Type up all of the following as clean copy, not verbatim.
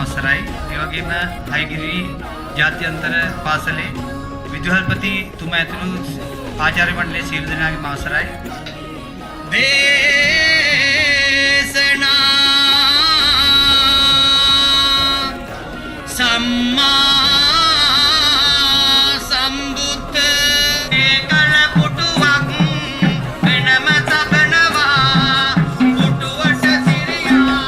අවසරයි ඒ වගේම හයගිරි ජාත්‍යන්තර පාසලේ විදුහල්පති තුමා ඇතුළු ආචාර්ය මණ්ඩලයේ සියලු දෙනාගේම අවසරයි දේශනා සම්මා සම්බුද්ධ ඒකල පුටුවක් වෙනම තබනවා පුටුවට Siriya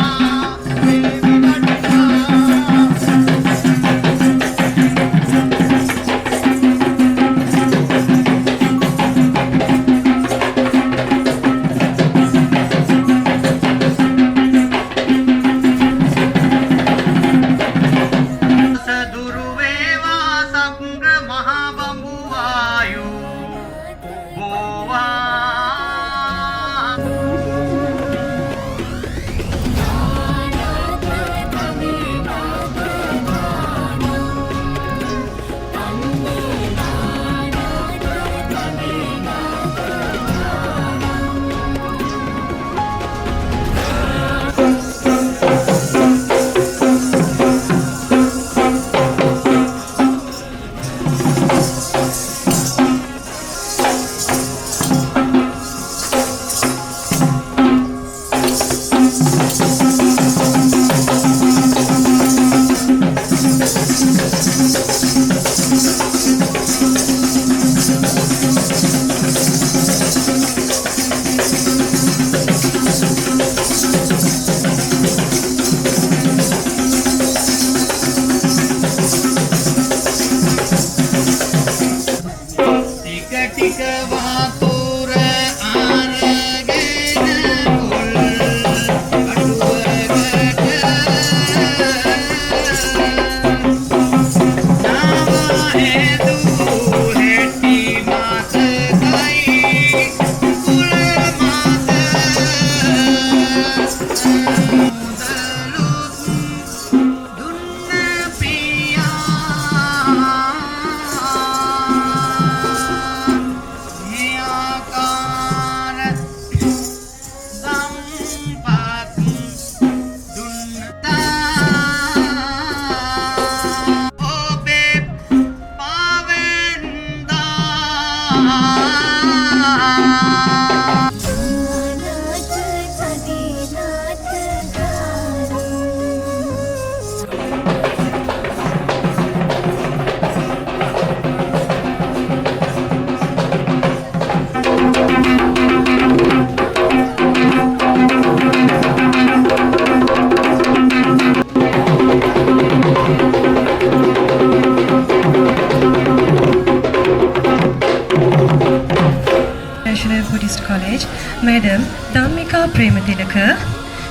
Buddhist College, Madam Dhammika Prematilaka,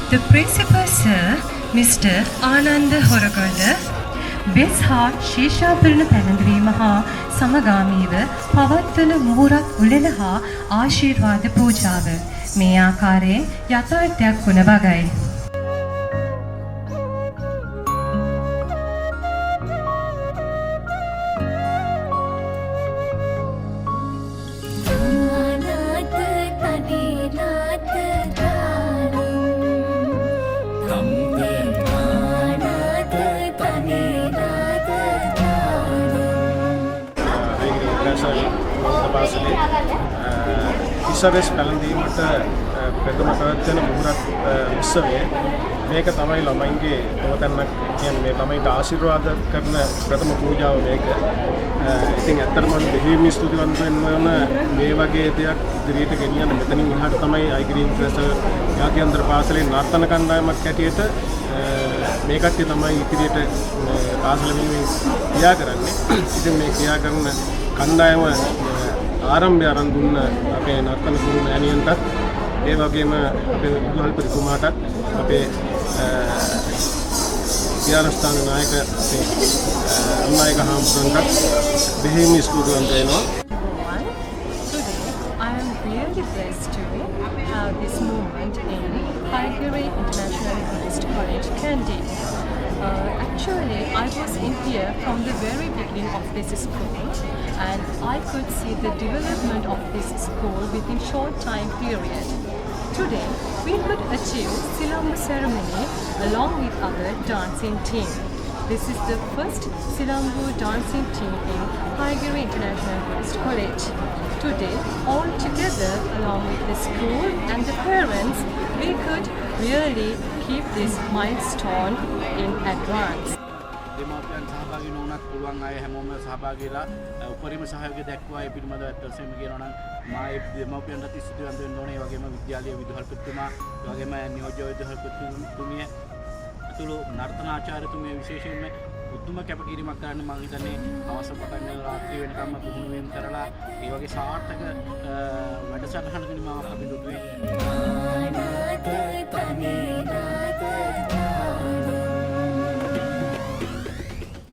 the Principal Sir, Mr. Ananda Horaganda, Bes හා ශීෂාභරණ පැළඳවීම හා සමගාමීව පවත්වන මුහුරත් උළෙල හා ආශිර්වාද පූජාව මේ ආකාරයෙන් යථාර්ථයක් වන වගයි. ඉස්සරස් පැළඳීමට ප්‍රථම පැවැත්වෙන මුහුරත් උත්සවය මේක තමයි ළමයින්ගේ තවතැන්නක් කියන්නේ මේ ළමයින්ට ආශිර්වාද කරන ප්‍රථම පූජාව මේක. ඉතින් ඇත්තටම දෙවියන් ස්තුතිවන්ත වෙන්න ඕන මේ වගේ දෙයක් ඉදිරියට ගෙනියන්න. මෙතනින් එහාට තමයි අයිග්‍රීන් ප්‍රෙසර් යාත්‍යන්තර පාසලේ නර්තන කණ්ඩායමක් හැටියට මේ කට්ටිය තමයි ඉදිරියට පාසල වෙනුවෙන් ක්‍රියා කරන්නේ. ඉතින් මේ ක්‍රියා කරන කණ්ඩායම ආරම්භය ආරම්භ දුන්න අපේ නර්තන ගුරු මෑණියන්ටත් ඒ වගේම අපේ විදුහල්පතිතුමාටත් අපේ විහාරස්ථාන නායක අපේ අම්නායක හාමුදුරන්ටත් බෙහෙවින් ස්තුතිවන්ත වෙනවා. Today, I am really blessed to have this movement in Tigray International Buddhist College, Kandy. Actually, I was in here from the very beginning of this school, and I could see the development of this school within short time period. Today, we could achieve Silambu ceremony along with other dancing team. This is the first Silambu dancing team in Tigray International Buddhist College. Today, all together along with the school and the parents, we could really keep this milestone in advance. දෙමාපියන් සහභාගී වුණත් පුළුවන් අය හැමෝම සහභාගී වෙලා උපරිම සහයෝගය දැක්වුවා. ඒ පිළිබඳව ඇත්තටම කියනවා නම් මා ඒ දෙමාපියන්ට ස්තුතිවන්ත වෙන්න ඕනේ. ඒ වගේම විද්‍යාලයේ විදුහල්පතිතුමා, ඒ වගේම නියෝජ්‍ය විදුහල්පතිතුමිය අතුළු නර්තනාචාර්යතුමිය විශේෂයෙන්ම උතුම් කැපකිරීමක් කරන්න මම හිතන්නේ අවශ්‍ය පටන් ගන්න රාත්‍රී වෙනකම්ම පුහුණු වීම කරලා ඒ වගේ සාර්ථක වැඩසටහනකින් මම අපි දුටුවේ.